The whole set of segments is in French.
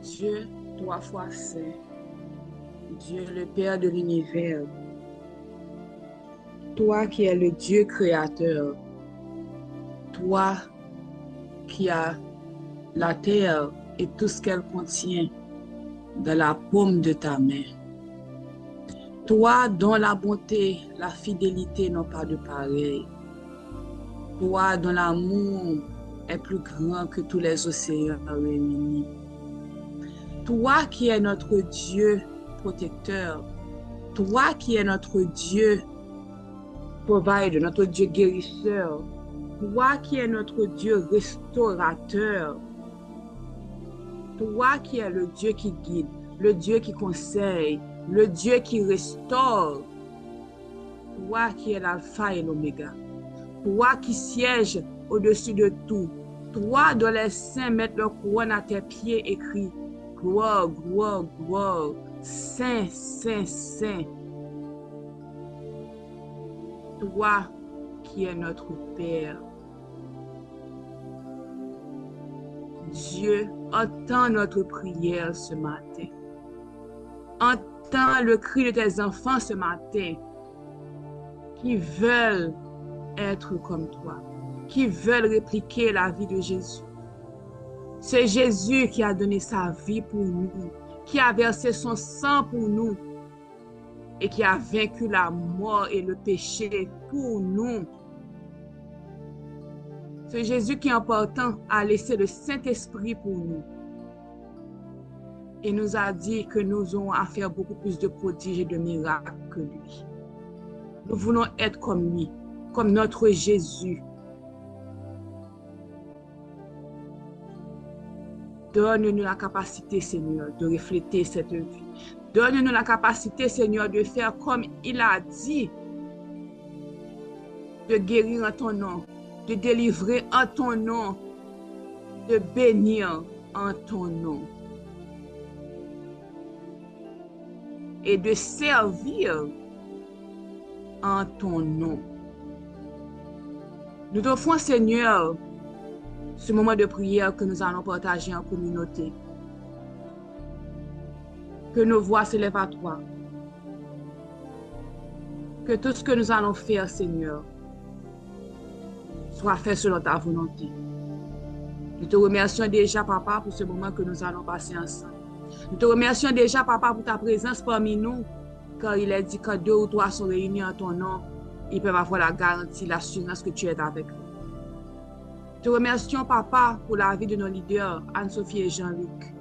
Dieu, trois fois saint, Dieu le Père de l'univers, toi qui es le Dieu créateur, toi qui as la terre et tout ce qu'elle contient dans la paume de ta main. Toi dont la bonté, la fidélité n'ont pas de pareil. Toi dont l'amour est plus grand que tous les océans réunis. Toi qui es notre Dieu protecteur, toi qui es notre Dieu provider, notre Dieu guérisseur, toi qui es notre Dieu restaurateur, toi qui es le Dieu qui guide, le Dieu qui conseille, le Dieu qui restaure, toi qui es l'alpha et l'oméga, toi qui sièges au-dessus de tout, toi dont les saints mettent leur couronne à tes pieds écrit gloire, gloire, gloire, saint, saint, saint. Toi qui es notre Père. Dieu, entends notre prière ce matin. Entends le cri de tes enfants ce matin qui veulent être comme toi, qui veulent répliquer la vie de Jésus. C'est Jésus qui a donné sa vie pour nous, qui a versé son sang pour nous et qui a vaincu la mort et le péché pour nous. C'est Jésus qui, en partant, a laissé le Saint-Esprit pour nous et nous a dit que nous aurons à faire beaucoup plus de prodiges et de miracles que lui. Nous voulons être comme lui, comme notre Jésus. Donne-nous la capacité, Seigneur, de refléter cette vie. Donne-nous la capacité, Seigneur, de faire comme il a dit, de guérir en ton nom, de délivrer en ton nom, de bénir en ton nom et de servir en ton nom. Nous t'offrons, Seigneur, ce moment de prière que nous allons partager en communauté. Que nos voix s'élèvent à toi. Que tout ce que nous allons faire, Seigneur, soit fait selon ta volonté. Nous te remercions déjà, Papa, pour ce moment que nous allons passer ensemble. Nous te remercions déjà, Papa, pour ta présence parmi nous, car il est dit que deux ou trois sont réunis en ton nom, ils peuvent avoir la garantie, l'assurance que tu es avec eux. Nous te remercions, Papa, pour la vie de nos leaders, Anne-Sophie et Jean-Luc.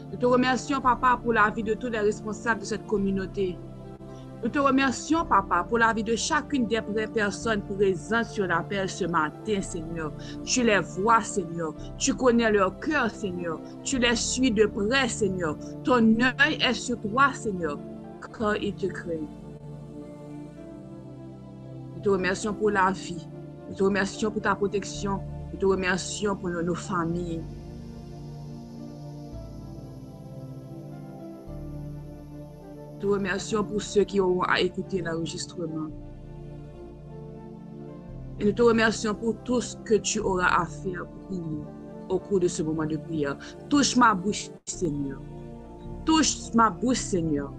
Nous te remercions, Papa, pour la vie de tous les responsables de cette communauté. Nous te remercions, Papa, pour la vie de chacune des personnes présentes sur l'appel ce matin, Seigneur. Tu les vois, Seigneur. Tu connais leur cœur, Seigneur. Tu les suis de près, Seigneur. Ton œil est sur toi, Seigneur, quand ils te craignent. Nous te remercions pour la vie. Nous te remercions pour ta protection. Nous te remercions pour nos familles. Nous te remercions pour ceux qui auront à écouter l'enregistrement. Et nous te remercions pour tout ce que tu auras à faire pour nous au cours de ce moment de prière. Touche ma bouche, Seigneur. Touche ma bouche, Seigneur.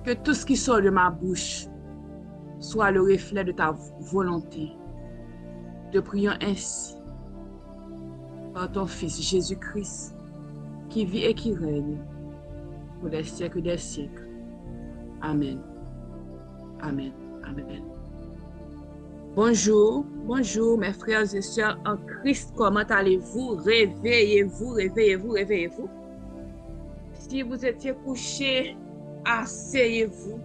Que tout ce qui sort de ma bouche soit le reflet de ta volonté. Te prions ainsi par ton Fils Jésus-Christ qui vit et qui règne pour les siècles des siècles. Amen. Amen. Amen. Bonjour, bonjour mes frères et sœurs en Christ. Comment allez-vous? Réveillez-vous, réveillez-vous, réveillez-vous. Si vous étiez couché, asseyez-vous.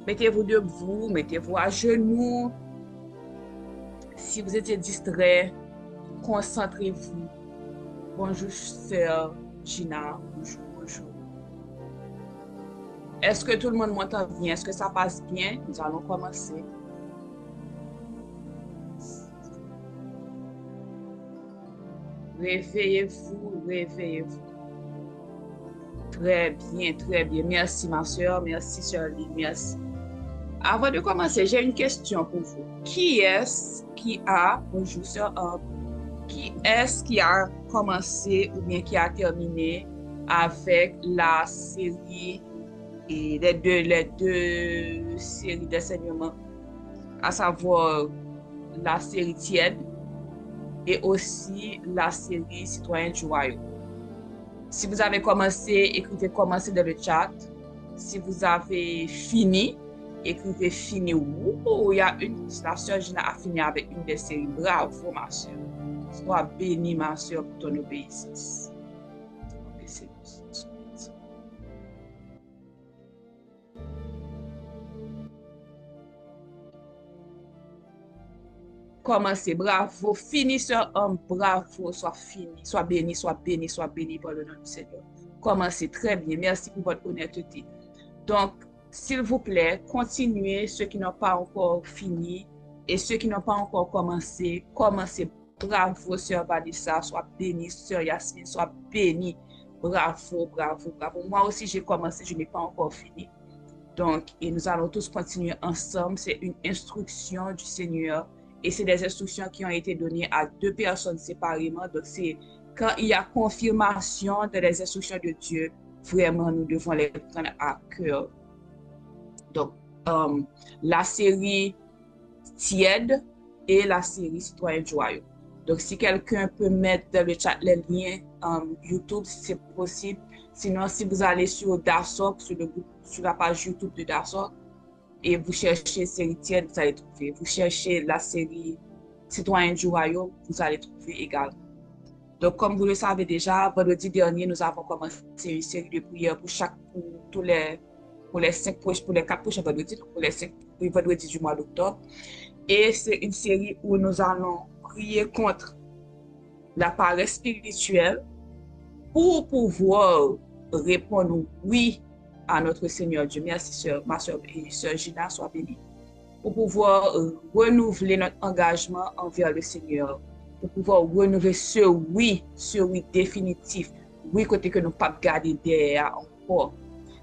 Mettez-vous debout, mettez-vous à genoux. Si vous étiez distrait, concentrez-vous. Bonjour, sœur Gina. Bonjour, bonjour. Est-ce que tout le monde m'entend bien? Est-ce que ça passe bien? Nous allons commencer. Réveillez-vous, réveillez-vous. Très bien, très bien. Merci, ma sœur. Merci, sœur Lee. Merci. Avant de commencer, j'ai une question pour vous. Qui est-ce qui a, bonjour, sœur, qui est-ce qui a commencé ou bien qui a terminé avec la série et les deux séries d'enseignement, à savoir la série Tiède et aussi la série Citoyen du Royaume. Si vous avez commencé, écrivez commencer dans le chat. Si vous avez fini, écrivez fini. Il y a la sœur Gina a fini avec une des séries. Bravo, ma sœur. Sois bénie, ma sœur, pour ton obéissance. Commencez, bravo. Fini, sœur homme, bravo. Sois fini, sois béni, sois béni, sois béni par le nom du Seigneur. Commencez très bien. Merci pour votre honnêteté. Donc, s'il vous plaît, continuez ceux qui n'ont pas encore fini et ceux qui n'ont pas encore commencé. Commencez. Bravo, sœur Vanessa, sois bénie. Sœur Yasmine, sois bénie. Bravo, bravo, bravo. Moi aussi, j'ai commencé, je n'ai pas encore fini. Donc, et nous allons tous continuer ensemble. C'est une instruction du Seigneur et c'est des instructions qui ont été données à deux personnes séparément. Donc, c'est quand il y a confirmation de les instructions de Dieu, vraiment, nous devons les prendre à cœur. Donc, la série Tiède et la série Citoyen du Royaume. Donc, si quelqu'un peut mettre dans le chat les liens YouTube, si c'est possible. Sinon, si vous allez sur Darsoc, sur la page YouTube de Darsoc, et vous cherchez série Tiède, vous allez trouver. Vous cherchez la série Citoyen du Royaume, vous allez trouver également. Donc, comme vous le savez déjà, vendredi dernier, nous avons commencé une série de prières pour les 4 prochains vendredis, pour les 5 vendredis du mois d'octobre. Et c'est une série où nous allons prier contre la paresse spirituelle pour pouvoir répondre oui à notre Seigneur Dieu. Merci, ma soeur et sœur Gina, sois bénie. Pour pouvoir renouveler notre engagement envers le Seigneur, pour pouvoir renouveler ce oui définitif, oui côté que nous ne pas garder derrière encore,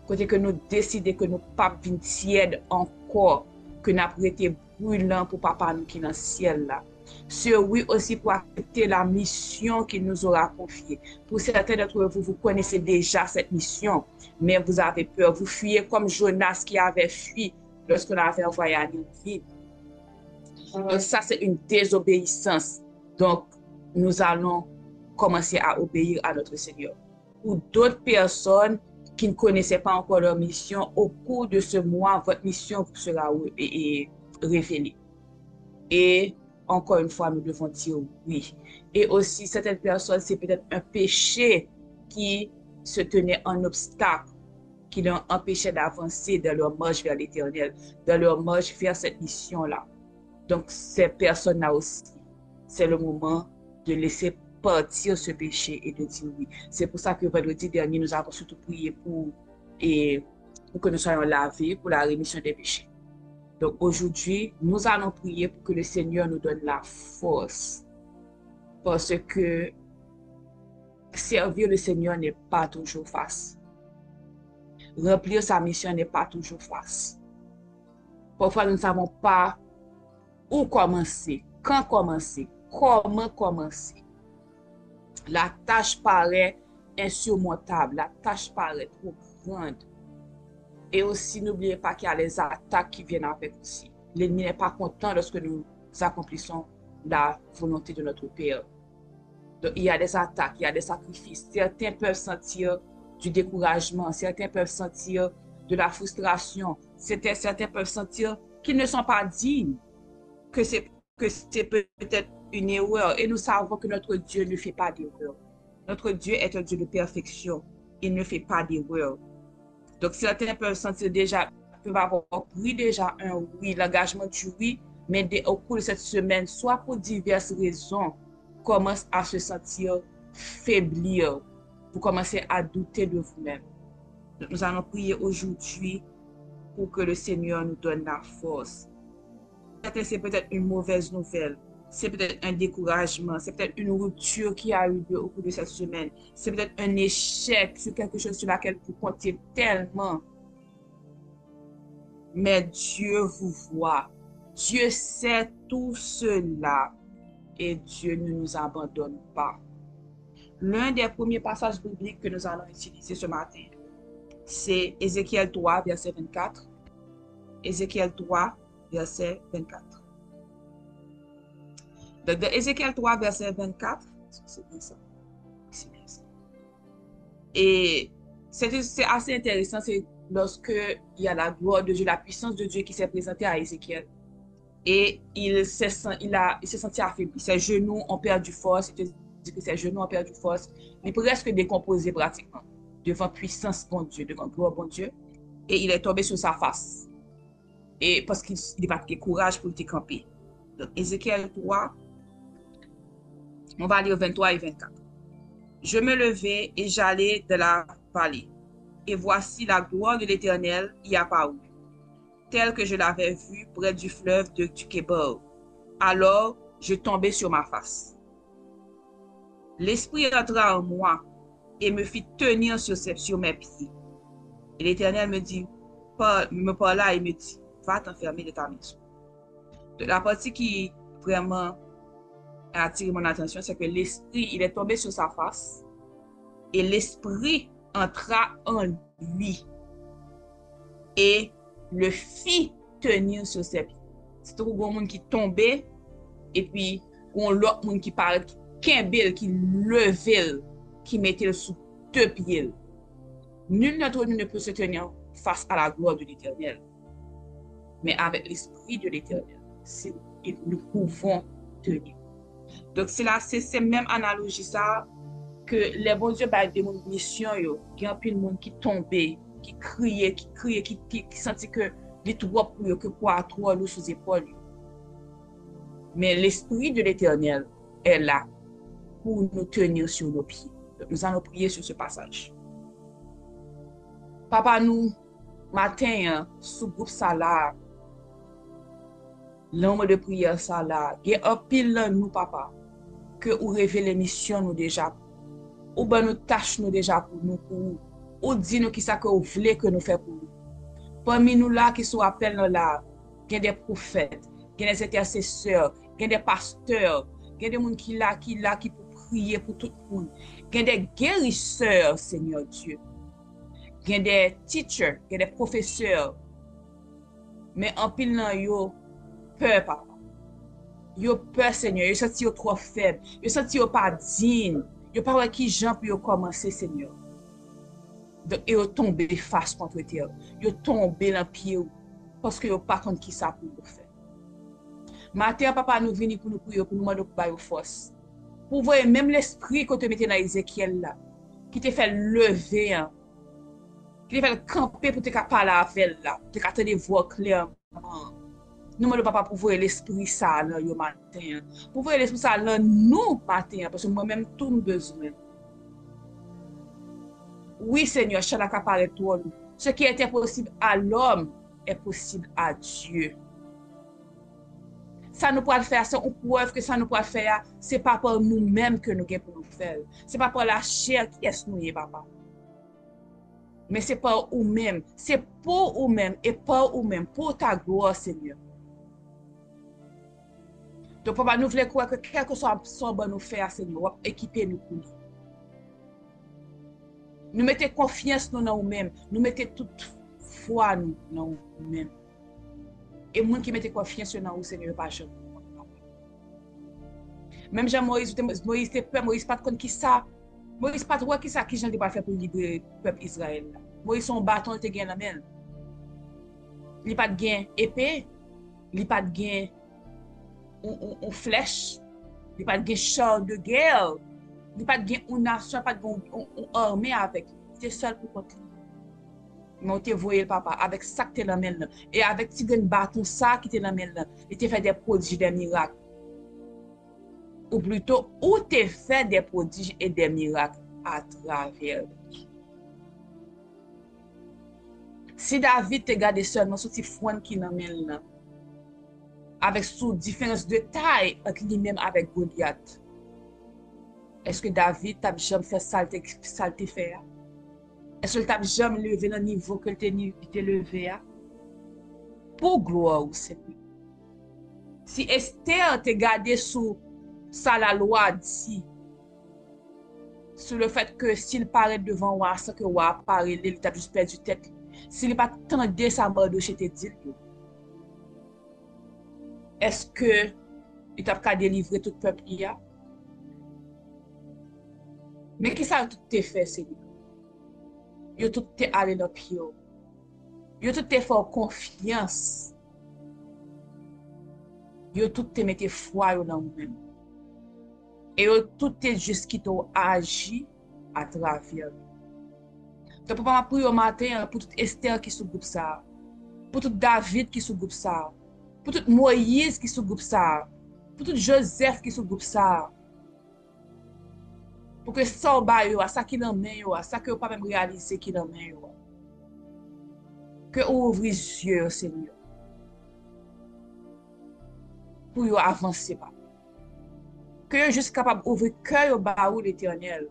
côté que nous décidons que nous ne pas venir tiède encore, que nous avons été brûlants pour papa nous qui est dans le ciel là. Ce oui aussi pour accepter la mission qu'il nous aura confiée. Pour certains d'entre vous, vous connaissez déjà cette mission, mais vous avez peur, vous fuyez comme Jonas qui avait fui lorsqu'on avait envoyé à Ninive. Donc ça, c'est une désobéissance. Donc, nous allons commencer à obéir à notre Seigneur. Pour d'autres personnes qui ne connaissaient pas encore leur mission, au cours de ce mois, votre mission vous sera révélée. Et encore une fois, nous devons dire oui. Et aussi, certaines personnes, c'est peut-être un péché qui se tenait en obstacle, qui leur empêchait d'avancer dans leur marche vers l'éternel, dans leur marche vers cette mission-là. Donc, ces personnes-là aussi, c'est le moment de laisser partir ce péché et de dire oui. C'est pour ça que vendredi dernier, nous avons surtout prié pour que nous soyons lavés pour la rémission des péchés. Donc aujourd'hui, nous allons prier pour que le Seigneur nous donne la force. Parce que servir le Seigneur n'est pas toujours facile. Remplir sa mission n'est pas toujours facile. Parfois, nous ne savons pas où commencer, quand commencer, comment commencer. La tâche paraît insurmontable, la tâche paraît trop grande. Et aussi, n'oubliez pas qu'il y a les attaques qui viennent avec aussi. L'ennemi n'est pas content lorsque nous accomplissons la volonté de notre Père. Donc, il y a des attaques, il y a des sacrifices. Certains peuvent sentir du découragement, certains peuvent sentir de la frustration, certains peuvent sentir qu'ils ne sont pas dignes, que c'est peut-être une erreur. Et nous savons que notre Dieu ne fait pas d'erreur. Notre Dieu est un Dieu de perfection. Il ne fait pas d'erreur. Donc, certains peuvent sentir déjà, peuvent avoir pris déjà un oui, l'engagement du oui, mais au cours de cette semaine, soit pour diverses raisons, commencent à se sentir faiblir. Vous commencez à douter de vous-même. Nous allons prier aujourd'hui pour que le Seigneur nous donne la force. C'est peut-être une mauvaise nouvelle. C'est peut-être un découragement. C'est peut-être une rupture qui a eu lieu au cours de cette semaine. C'est peut-être un échec sur quelque chose sur laquelle vous comptez tellement. Mais Dieu vous voit. Dieu sait tout cela. Et Dieu ne nous abandonne pas. L'un des premiers passages bibliques que nous allons utiliser ce matin, c'est Ézéchiel 3, verset 24. Ézéchiel 3, verset 24. Donc, de Ézéchiel 3, verset 24, c'est bien ça. C'est bien ça. Et c'est assez intéressant, c'est lorsque il y a la gloire de Dieu, la puissance de Dieu qui s'est présentée à Ézéchiel. Et il s'est senti affaibli. Ses genoux ont perdu force. Il te dit que ses genoux ont perdu force. Il est presque décomposé pratiquement devant puissance bon Dieu, devant gloire bon Dieu. Et il est tombé sur sa face. Et parce qu'il n'a pas de courage pour le camper. Donc, Ézéchiel 3, on va lire 23 et 24. Je me levai et j'allais de la vallée. Et voici la gloire de l'Éternel y apparut, telle que je l'avais vue près du fleuve du Kébor. Alors, je tombai sur ma face. L'Esprit entra en moi et me fit tenir sur mes pieds. Et l'Éternel me parla et me dit, va t'enfermer de ta maison. La partie qui vraiment a attiré mon attention, c'est que l'Esprit, il est tombé sur sa face et l'Esprit entra en lui et le fit tenir sur ses pieds. C'est tout le monde qui tombait et puis on l'autre monde qui parlait, qui levait, qui mettait sous deux pieds. Nul d'entre nous ne peut se tenir face à la gloire de l'Éternel. Mais avec l'Esprit de l'Éternel, nous pouvons tenir. Donc, c'est cette même analogie ça que les bons dieux par des missions, il y a un peu de monde qui tombait, qui criait, qui sentit que les trop pour que poids trop lourd sous épaules. Mais l'Esprit de l'Éternel est là pour nous tenir sur nos pieds. Donc, nous allons prier sur ce passage. Papa, nous, matin, sous groupe ça là, l'homme de prière ça là, il y a un pile nous, papa, que ou révéler mission nous déjà, ou ben nous tâche nous déjà pour nous, ou dit nous qui ça que vous voulez que nous faisons pour nous. Parmi nous là, qui sont appelés là, il y a des prophètes, il y a des intercesseurs, il y a des pasteurs, il y a des gens qui pour prier pour tout le monde. Il y a des guérisseurs, Seigneur Dieu. Il y a des teachers, il y a des professeurs. Mais en pile nan yo peur, papa. Yo peur, Seigneur. Yo senti yo trop faible. Yo senti yo pas digne. Yo pas ouais qui gens pour yo commencer, Seigneur. Donc, yo tombe face contre terre. Yo tombe dans pied parce que yo pas contre qui ça pour yo faire. Matin, papa, nous venons pour nous prier, pour nous demander pour bailler force. Pour voir même l'esprit que tu mettais dans Ézéchiel là, qui te fait lever, hein, qui te fait camper pour te parler avec là, pour te te voir clairement. Nous demandons papa pour voir l'esprit ça là, yo matin. Pour voir l'esprit ça là, nous matin, parce que moi-même tout nous besoin. Oui, Seigneur, je suis là parler toi. Ce qui était possible à l'homme est possible à Dieu. Ça nous peut faire, c'est une preuve que ça nous peut faire, c'est pas pour nous-mêmes que nous avons pour nous faire. C'est pas pour la chair qui est nous, papa. Mais c'est pour nous-mêmes. C'est pour nous-mêmes et pour nous-mêmes, pour ta gloire, Seigneur. Donc, papa, nous voulons croire que quel que soit ce que nous faire, Seigneur, équiper nous pour nous. Nous mettons confiance dans nous-mêmes. Nous mettons toute foi dans nous-mêmes. Et les gens qui mettent confiance dans nous, Seigneur, pas jamais. Même Jean Moïse était peur, Moïse pas de qui ça. Moïse pas de qui ça qui Jean pas fait pour libérer le peuple Israël. Moïse son bâton était gagné la main. Il pas de gain épée, il pas de gain une flèche, il pas de gain char de guerre, il pas de gain une nation, pas de gain une armée avec. Il était seul pour contre. Mais on te voyé le papa avec ça qui était la main là. Et avec petit bâton ça qui était la main là. Il était fait des prodiges, des miracles. Ou plutôt, où te fait des prodiges et des miracles à travers lui. Si David te gardé seulement ce petit foin qui dans main là, avec sous différence de taille entre lui-même avec Goliath, est-ce que David t'a jamais fait saleté faire? Est-ce que t'a jamais levé dans le niveau que t'es levé? Pour gloire au Seigneur. Si Esther te gardé sous ça la loi dit, sur le fait que s'il paraît devant moi sans que moi parler, il t'a juste perdu tête. S'il n'est pas tendu sa mort de chez tes dit, est-ce que il t'a qu'à délivrer tout peuple il y a? Mais qui ça tout t'est fait, Seigneur? Yo tout t'est allé dans pied. Yo tout t'est fait confiance. Yo tout t'est mis foi dans vous-même. Et yo tout t'est juste qui t'ont agi à travers. Donc, papa, pour au matin, pour tout Esther qui sous groupe ça, pour tout David qui sous groupe ça, pour tout Moïse qui sous groupe ça, pour tout Joseph qui sous groupe ça, pour que ça ba yo, ça qui dans main yo, ça que pas même réaliser qui dans main yo. Que ouvre les yeux, Seigneur, pour yo avancer pas. Que yo juste capable d'ouvrir cœur au baou l'Éternel,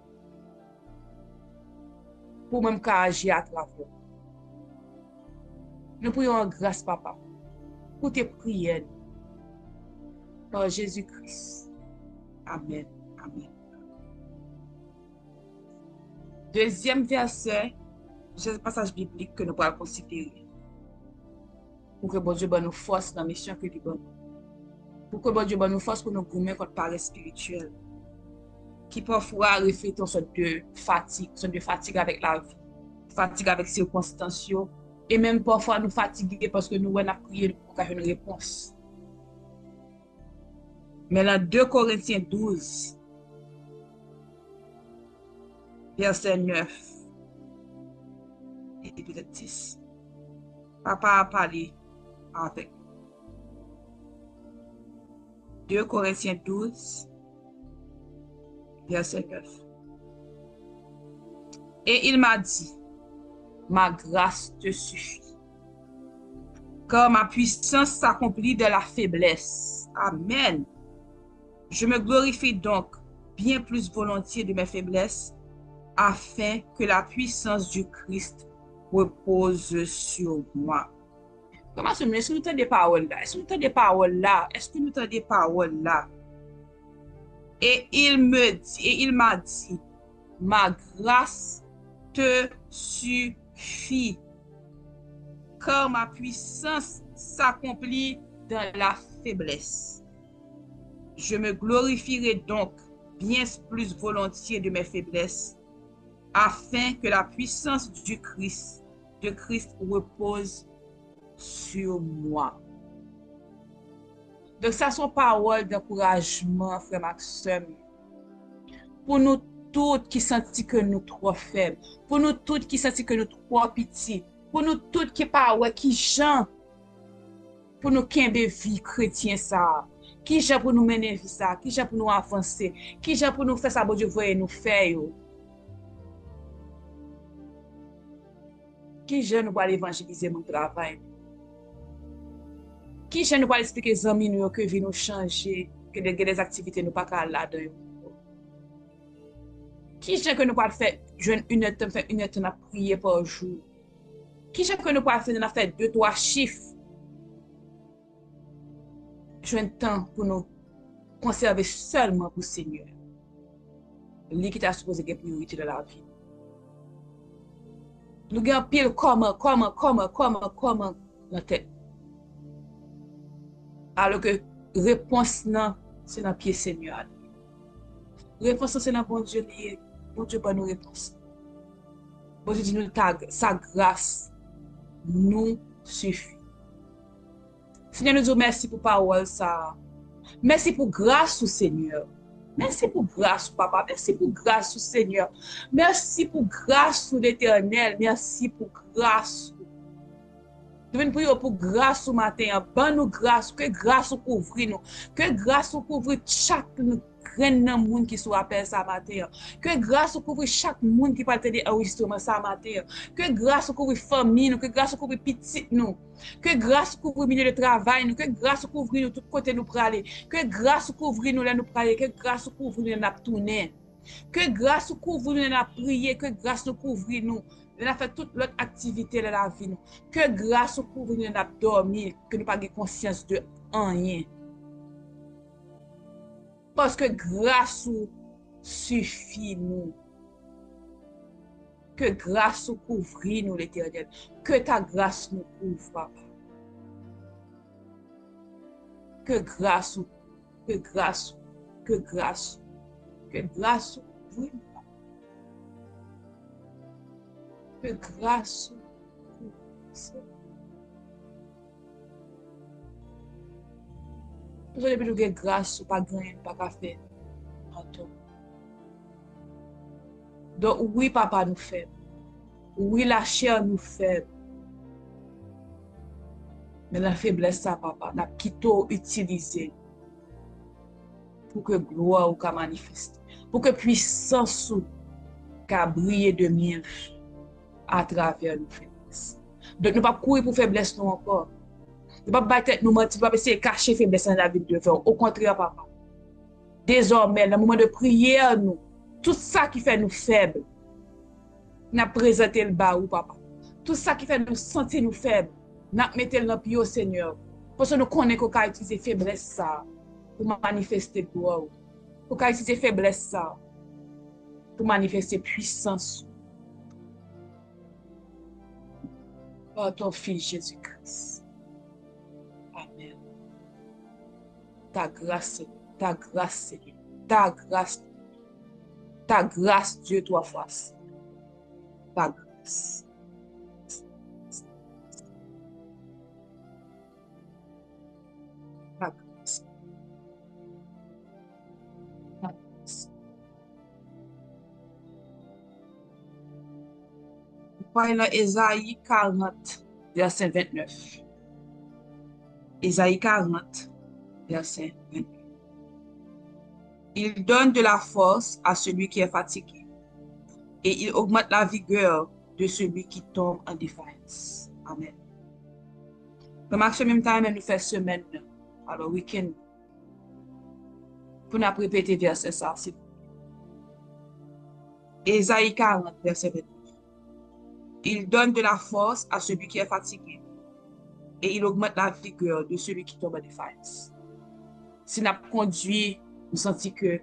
pour même qu'à agir à travers. Nous prions en grâce, papa, pour tes prières. Par Jésus-Christ. Amen. Amen. Deuxième verset, c'est un passage biblique que nous pourrons considérer. Pour que bon Dieu nous force dans la mission que nous avons. Pour que bon Dieu nous force pour nous gommer contre parler spirituel. Qui parfois reflète une sorte de fatigue avec la vie, fatigue avec les circonstances, et même parfois nous fatiguer parce que nous avons prié pour avoir une réponse. Mais dans 2 Corinthiens 12, verset 9, et peut-être 10, papa a parlé avec. 2 Corinthiens 12, verset 9. Et il m'a dit, ma grâce te suffit, car ma puissance s'accomplit de la faiblesse. Amen. Je me glorifie donc bien plus volontiers de mes faiblesses, afin que la puissance du Christ repose sur moi. Comment est-ce que nous avons des paroles là? Est-ce que nous avons des paroles là? Est-ce que nous avons des paroles là? Et il m'a dit, ma grâce te suffit, car ma puissance s'accomplit dans la faiblesse. Je me glorifierai donc bien plus volontiers de mes faiblesses, afin que la puissance du Christ repose sur moi. Donc ça sont paroles d'encouragement, frère Maxime, pour nous toutes qui sentis que nous trop faibles, pour nous toutes qui sentis que nous trop petits, pour nous toutes qui pas ouais qui gens pour nous kembe vie chrétien ça, qui gens pour nous mener vie ça, qui gens pour nous avancer, qui gens pour nous faire ça bon Dieu voyer nous faire yo. Qui gens nous pour évangéliser mon travail. Qui gens nous pour expliquer aux amis nous que vie nous changer, que des activités nous pas là-dedans. Qui gens que nous pas faire une heure à prier par jour. Qui gens que nous pas faire 2-3 chiffres. Joindre temps pour nous conserver seulement pour le Seigneur. Lui qui t'a supposé être priorité de la vie. Nous avons pile comment dans la tête. Alors que réponse non, c'est dans le pied Seigneur. Réponse c'est dans bon Dieu lié. Bon Dieu pas nous réponse. Bon Dieu dit nous sa grâce nous suffit. Seigneur nous dit merci pour parole ça. Merci pour grâce au Seigneur. Merci pour grâce, papa. Merci pour grâce au Seigneur. Merci pour grâce au l'Éternel. Merci pour grâce. Nous venons prier pour grâce au matin. Bonne nous grâce. Que grâce couvre nous. Que grâce couvre chaque grand monde qui soit appelé ça matin. Que grâce couvre chaque monde qui parle de enregistrement ça matin. Que grâce couvre famille nous. Que grâce couvre petit nous. Que grâce couvre milieu de travail nous. Que grâce couvre nous tout côté nous praler. Que grâce couvre nous là nous praler. Que grâce couvre nous là tourner. Que grâce couvre nous là prier. Que grâce nous couvre nous. On a fait toute l'autre activité de la vie. Que grâce couvre nous là dormir. Que nous pas de conscience de rien. Parce que grâce suffit nous. Que grâce nous couvre nous, l'Éternel. Que ta grâce nous couvre, papa. Que grâce, que grâce, que grâce, que grâce, oui, que grâce, nous avons besoin de grâce, pas gagner, pas qu'à faire. Donc, oui, papa nous fait. Oui, la chair nous fait. Mais la faiblesse, ça, papa, n'a quitté utiliser pour que gloire ou manifeste. Pour que puissance ou briller de mieux à travers nos faiblesses. Donc, nous ne pouvons pas courir pour faiblesse nous encore. Nous ne pouvons pas battre nous mentir, nous ne pouvons pas essayer de cacher faiblesse dans la vie de Dieu. Au contraire, papa. Désormais, dans le moment de prière, nous, tout ça qui fait nous faibles, nous avons présenté le bas ou papa. Tout ça qui fait nous sentir nous faibles, nous avons mis le pied au Seigneur. Parce que nous connaissons qu'on peut utiliser faiblesse ça pour manifester gloire. Qu'on peut utiliser faiblesse ça pour manifester puissance. Par ton Fils Jésus-Christ. Amen. Ta grâce, ta grâce, Seigneur. Ta grâce, Dieu, toi face. Ta grâce. Ta grâce. Ta grâce. Parle Ésaïe 40, verset 29. Ésaïe 40, verset 29. Il donne de la force à celui qui est fatigué et il augmente la vigueur de celui qui tombe en défaillance. Amen. Remarque, ce même temps, nous faisons semaine, alors week-end, pour nous répéter verset ça. Ésaïe 40, verset 29. Il donne de la force à celui qui est fatigué et il augmente la vigueur de celui qui tombe en défaillance. Si nous conduit, nous sentons que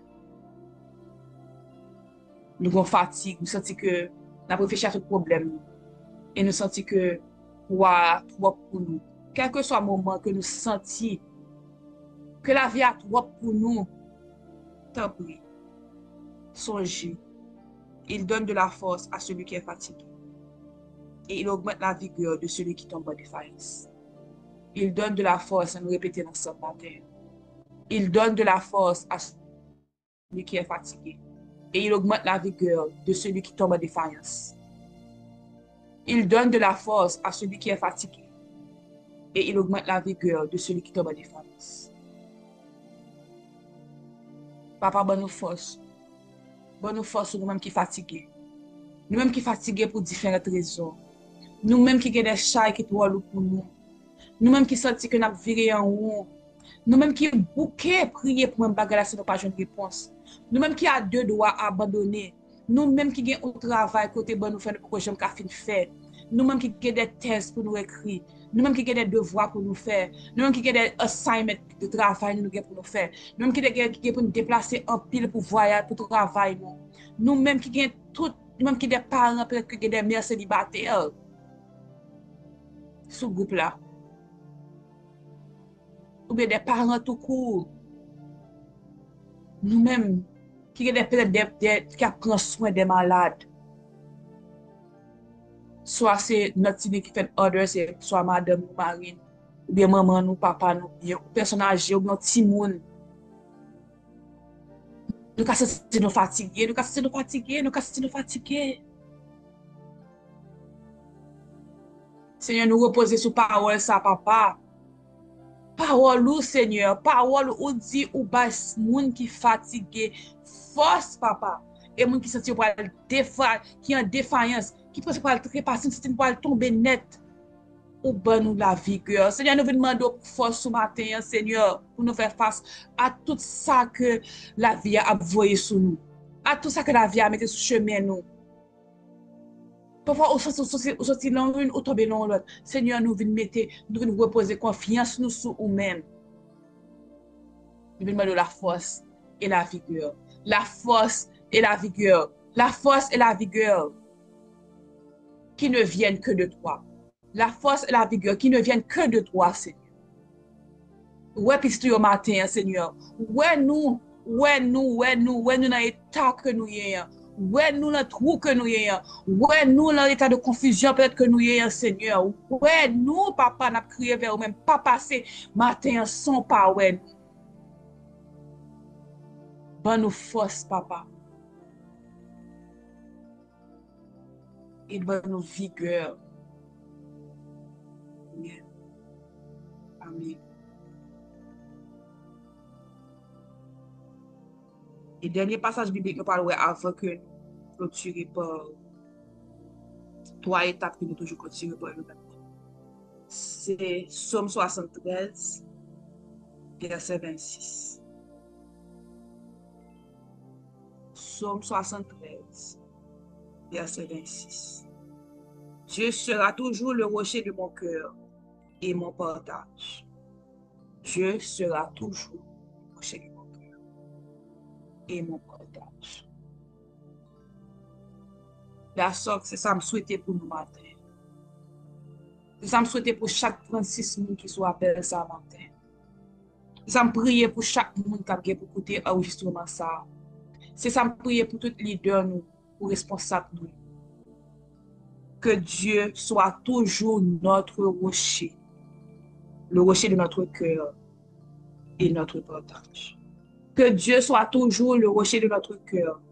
nous avons fatigue, nous sentons que nous avons réfléchi à ce problème et nous sentons que pour nous, quel que soit le moment que nous sentons que la vie a trop pour nous, tant pis, songez, il donne de la force à celui qui est fatigué et il augmente la vigueur de celui qui tombe en défaillance. Il donne de la force, à nous répéter dans ce matin. Il donne de la force à celui qui est fatigué et il augmente la vigueur de celui qui tombe en défaillance. Il donne de la force à celui qui est fatigué et il augmente la vigueur de celui qui tombe en défaillance. Papa, bonne force. Bonne force nous-mêmes qui fatigués. Nous-mêmes qui fatigués pour différentes raisons. Nous-mêmes qui avons des chats qui tournent pour nous. Nous-mêmes qui sentis que nous avons viré en haut. Nous-mêmes qui bouquet prier pour un bagage si nous pas une réponse. Nous-mêmes qui avons deux doigts abandonnés. Nous-mêmes qui avons un travail côté bon nous faire pour que j'aime qu'à fin faire. Nous-mêmes qui avons des tests pour nous écrire. Nous-mêmes qui avons des devoirs pour nous faire. Nous-mêmes qui avons des assignments de travail pour nous faire. Nous-mêmes qui avons pour nous déplacer en pile pour voyager, pour travailler. Nous-mêmes qui avons tout, nous-mêmes qui avons des parents, peut-être qui avons des mères célibataires. Ce groupe-là. Ou bien des parents tout court. Nous-mêmes qui avons peut-être qui prennent soin des malades. Soit c'est notre tine qui fait ordre, c'est soit madame ou marine, ou bien maman ou papa ou bien personne âgée ou bien petit monde. Nous avons senti nous fatigués, nous avons senti nous fatigués, nous avons senti nous fatigués. Seigneur, nous reposer sur parole ça, papa. Parole ou Seigneur, parole ou dit ou bas moun qui fatigué, force papa. Et moun qui senti qui en défaillance, qui pense pour très patient, c'est pour tomber net. Ou ben nous la vigueur. Seigneur, nous venons demander force ce matin, Seigneur, pour nous faire face à tout ça que la vie a envoyé sur nous. À tout ça que la vie a mis sur chemin nous. Parfois, on sortit l'un une, ou tomber l'un l'autre. Seigneur, nous venons reposer confiance nous sur nous-mêmes. Nous venons demander la force et la vigueur. La force et la vigueur. La force et la vigueur. qui ne viennent que de toi. La force et la vigueur qui ne viennent que de toi, Seigneur. Ouais, puis au matin, Seigneur. Ouais, nous dans l'état que nous y sommes. Ouais, nous dans le trou que nous y sommes. Ouais, nous dans l'état de confusion peut-être que nous y sommes, Seigneur. Ouais, nous, papa, n'a crié vers nous-mêmes, pas passer matin sans pas, ouais. Bonne nous force, papa. Et bonne nous vigueur. Amen. Amen. Et dernier passage biblique, nous parlons avant que nous clôturions par trois étapes que nous toujours continuons par nous. C'est Somme 73, verset 26. Somme 73, verset 26. Dieu sera toujours le rocher de mon cœur et mon partage. Dieu sera toujours le rocher de mon cœur et mon partage. La sorte, c'est ça que je souhaitais pour nous matin. C'est ça que je souhaitais pour chaque 36 000 qui soit appelé ça matin. C'est ça que je priais pour chaque monde qui a pour écouter enregistrement ça. C'est ça que je priais pour tous les leaders, nous, pour responsables, nous. Que Dieu soit toujours notre rocher, le rocher de notre cœur et notre partage. Que Dieu soit toujours le rocher de notre cœur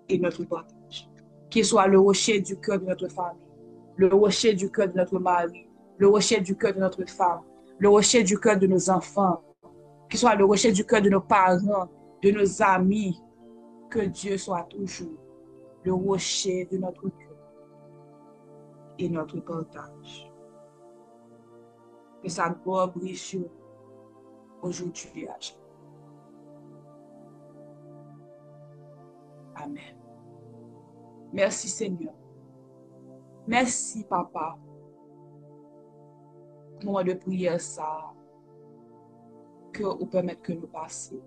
et notre partage. Qu'il soit le rocher du cœur de notre famille, le rocher du cœur de notre mari, le rocher du cœur de notre femme, le rocher du cœur de nos enfants, qu'il soit le rocher du cœur de nos parents, de nos amis. Que Dieu soit toujours le rocher de notre cœur et notre partage. Que sa gloire brille sur nous aujourd'hui et à jamais. Amen. Merci Seigneur. Merci Papa. Moment de prière ça. Que vous permettez que nous passions.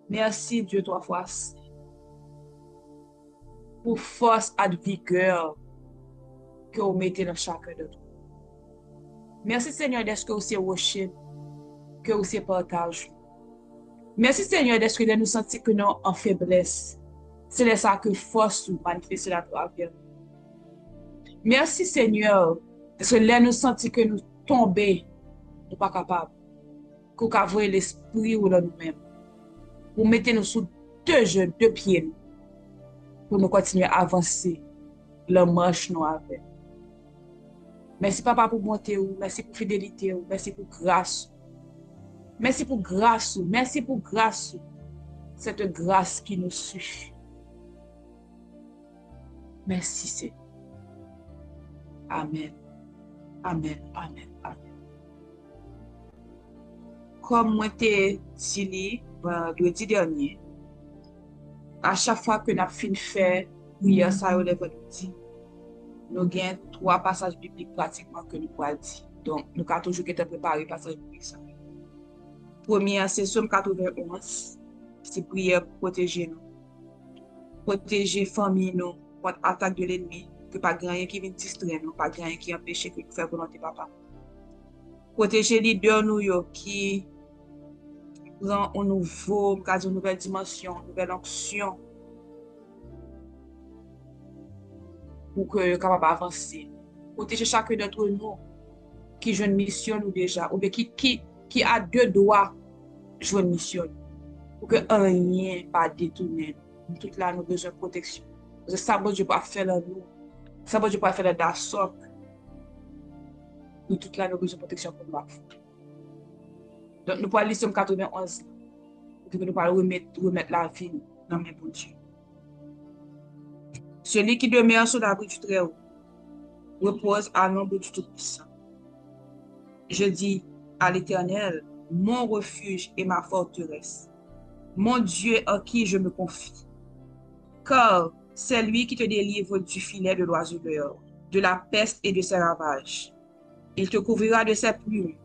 Merci Dieu trois fois pour force et vigueur que vous mettez dans chacun de nous. Merci Seigneur d'être que vous êtes rocher, que vous êtes partage. Merci Seigneur d'être que nous sentir que nous en faiblesse. C'est ça que force nous manifeste la travers. Merci Seigneur parce que là nous sentir que nous tomber, nous pas capables. Que vous avez l'esprit ou nous-mêmes. Vous mettez nous sous deux jeunes, deux pieds pour nous continuer à avancer la marche nous avec. Merci Papa pour bonté, merci pour fidélité, merci pour grâce. Merci pour grâce, merci pour grâce. Cette grâce qui nous suffit. Merci Seigneur. Amen. Amen. Amen. Amen. Comme moi t'ai dit le dernier, à chaque fois que nous avons fini de faire prière, ça le vendredi, nous avons trois passages bibliques pratiquement que nous pouvons dire. Donc, nous avons toujours été préparés passages bibliques. Premier, c'est Somme 91, c'est prière pour protéger nous. Protéger famille nous contre l'attaque de l'ennemi, que pas grand qui vient distraire nous, pas grand qui empêche que nous fassions volonté papa. Protéger les leaders nous qui prend un nouveau, une nouvelle dimension, une nouvelle onction pour que nous capable d'avancer. Protéger chacun d'entre nous qui joue une mission nous déjà, ou bien qui a deux doigts jouer une mission, pour que rien pas détourner. Nous tout là, nous avons besoin de protection. Parce que ça, bon Dieu, pas faire là nous. Ça, bon Dieu, pas faire là dans soc. Nous tout là, nous avons besoin de protection pour nous. Donc, nous pouvons lire Somme 91, pour que nous pouvons remettre la vie dans mes bons Dieu. Celui qui demeure sous l'abri du Très-Haut repose à l'ombre du Tout-Puissant. Je dis à l'Éternel, mon refuge et ma forteresse, mon Dieu en qui je me confie. Car c'est lui qui te délivre du filet de l'oiseau dehors, de la peste et de ses ravages. Il te couvrira de ses plumes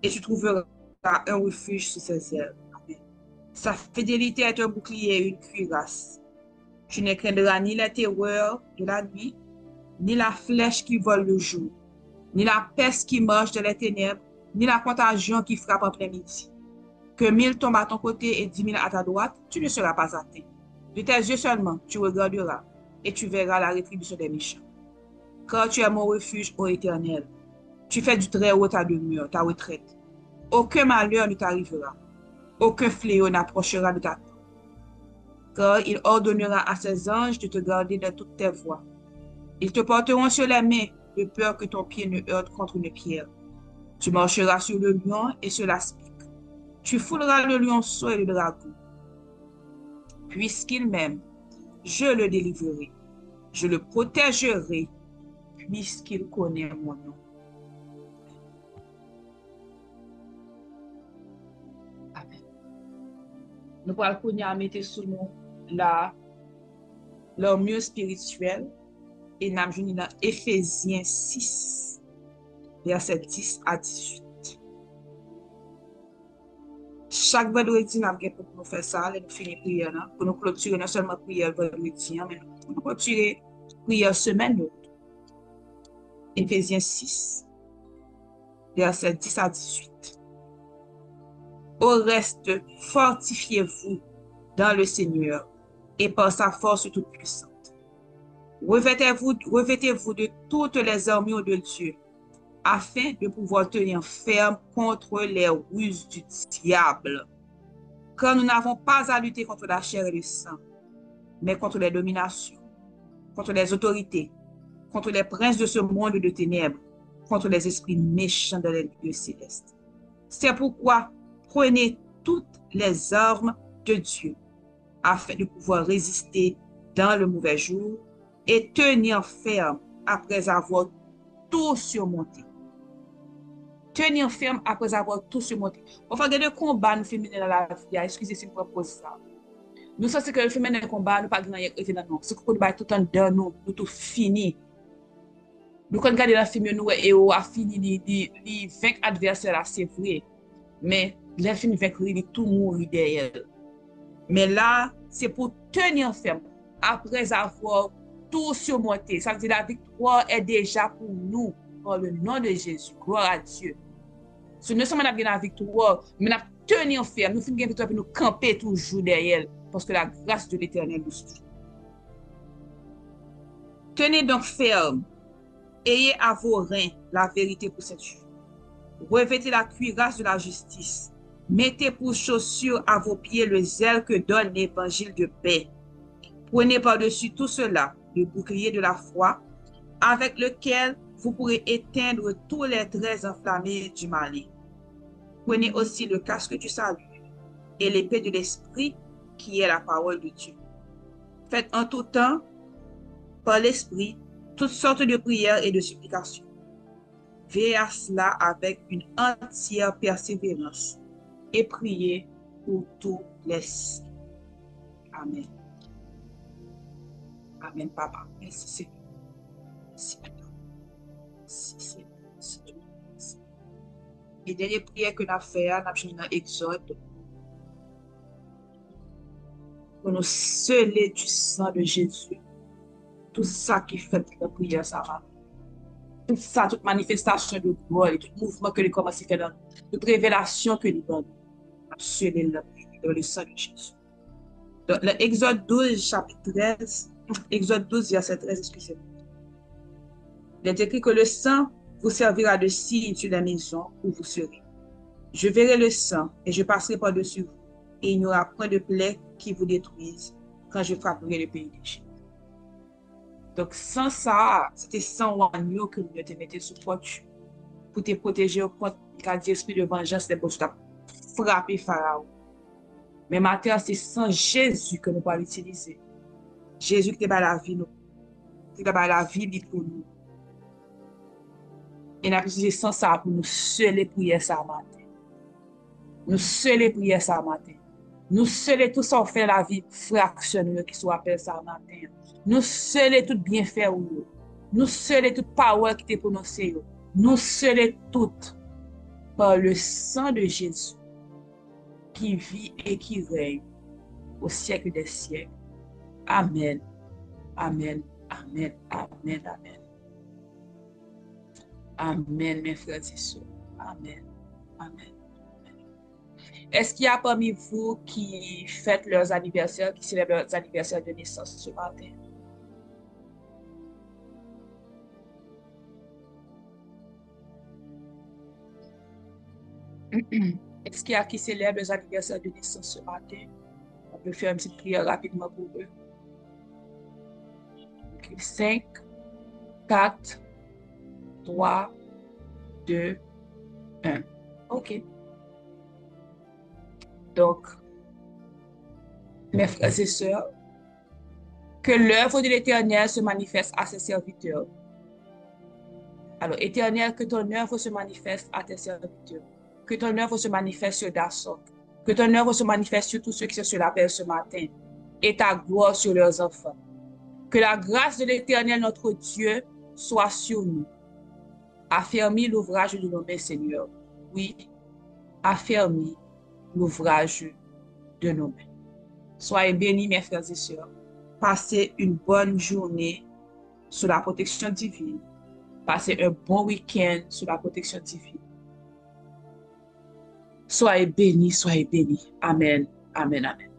et tu trouveras un refuge sous ses ailes. Amen. Sa fidélité est un bouclier et une cuirasse. Tu ne craindras ni la terreur de la nuit, ni la flèche qui vole le jour, ni la peste qui marche dans les ténèbres, ni la contagion qui frappe en plein midi. Que 1000 tombent à ton côté et 10 000 à ta droite, tu ne seras pas atteint. De tes yeux seulement, tu regarderas et tu verras la rétribution des méchants. Car tu es mon refuge, ô Éternel. Tu fais du très haut ta demeure, ta retraite. Aucun malheur ne t'arrivera. Aucun fléau n'approchera de ta tente. Car il ordonnera à ses anges de te garder dans toutes tes voies. Ils te porteront sur les mains, de peur que ton pied ne heurte contre une pierre. Tu marcheras sur le lion et sur l'aspic. Tu fouleras le lionceau et le dragon. Puisqu'il m'aime, je le délivrerai. Je le protégerai, puisqu'il connaît mon nom. Amen. Nous pourrons mettre sous nous leur mieux spirituel et nous avons dans Éphésiens 6, verset 10 à 18. Chaque vendredi, nous avons pour nous faire ça, nous finir prière, pour nous clôturer non seulement prière vendredi, mais pour nous clôturer prière semaine. Éphésiens 6, verset 10 à 18. Au reste, fortifiez-vous dans le Seigneur et par sa force toute puissante. Revêtez-vous de toutes les armures de Dieu, afin de pouvoir tenir ferme contre les ruses du diable. Car nous n'avons pas à lutter contre la chair et le sang, mais contre les dominations, contre les autorités, contre les princes de ce monde de ténèbres, contre les esprits méchants dans les lieux célestes. C'est pourquoi prenez toutes les armes de Dieu, afin de pouvoir résister dans le mauvais jour et tenir ferme après avoir tout surmonté. Tenir ferme après avoir tout surmonté. Enfin, il y a des combats nous féminins dans la vie. Excusez si je propose ça. Nous savons que le féminin combat, nous pas gagner avec non. Ce qu'on bat tout en dedans nous tout fini. Nous quand regarder la film nous et on a fini les 20 adversaires là, c'est vrai. Mais les films vaincre tout mourir derrière. Mais là, c'est pour tenir ferme après avoir tout surmonté. Ça veut dire la victoire est déjà pour nous par le nom de Jésus. Gloire à Dieu. Ce ne sommes pas la victoire, mais nous tenir ferme. Nous finissons la victoire et nous camper toujours derrière parce que la grâce de l'Éternel nous suit. Tenez donc ferme. Ayez à vos reins la vérité pour cette jour. Revêtez la cuirasse de la justice. Mettez pour chaussure à vos pieds le zèle que donne l'évangile de paix. Prenez par-dessus tout cela le bouclier de la foi, avec lequel vous pourrez éteindre tous les traits enflammés du malin. Prenez aussi le casque du salut et l'épée de l'esprit qui est la parole de Dieu. Faites en tout temps, par l'esprit, toutes sortes de prières et de supplications. Veillez à cela avec une entière persévérance et priez pour tous les saints. Amen. Amen, Papa. Merci, Seigneur. Merci, Papa. Merci, Seigneur. Merci. Et dernière prière que nous avons fait, nous avons dans Exode. Pour nous sceller du sang de Jésus. Tout ça qui fait la prière, ça va. Tout ça, toute manifestation de gloire, tout mouvement que nous commençons à faire, toute révélation que nous donnons, sceller dans le sang de Jésus. Donc, l'Exode 12, chapitre 13, Exode 12, verset 13, excusez-moi. Il est écrit que le sang vous servira de signe sur la maison où vous serez. Je verrai le sang et je passerai par-dessus vous, et il n'y aura point de plaie qui vous détruise quand je frapperai le pays d'Égypte. Donc, sans ça, c'était sans agneau que nous te mettions sous porte pour te protéger contre l'esprit de vengeance des bosses frapper Pharaon. Mais maintenant, c'est sans Jésus que nous pouvons l'utiliser. Jésus qui t'a la vie, nous. Qui t'a la vie pour nous. Et nous avons utilisé sans ça pour nous sceller prier ça matin. Nous sceller prier ça matin. Nous sceller tout ça fait la vie fractionne qui soit appelé ça matin. Nous sceller tout bien faire ou nous sceller toute parole qui t'est prononcée. Nous sceller tout par le sang de Jésus qui vit et qui règne au siècle des siècles. Amen. Amen. Amen. Amen. Amen. Amen, mes frères et sœurs. Amen. Amen. Est-ce qu'il y a parmi vous qui fêtent leurs anniversaires, qui célèbrent leurs anniversaires de naissance ce matin? Est-ce qu'il y a qui célèbrent leurs anniversaires de naissance ce matin? On peut faire une petite prière rapidement pour eux. Ok, 5, 4, 3, 2, 1. OK. Donc, mes frères et sœurs, que l'œuvre de l'Éternel se manifeste à ses serviteurs. Alors, Éternel, que ton œuvre se manifeste à tes serviteurs. Que ton œuvre se manifeste sur Dassault. Que ton œuvre se manifeste sur tous ceux qui sont sur l'appel ce matin. Et ta gloire sur leurs enfants. Que la grâce de l'Éternel, notre Dieu, soit sur nous. Affermis l'ouvrage de nos mains, Seigneur. Oui, affermis l'ouvrage de nos mains. Soyez bénis, mes frères et sœurs. Passez une bonne journée sous la protection divine. Passez un bon week-end sous la protection divine. Soyez bénis, soyez bénis. Amen, amen, amen.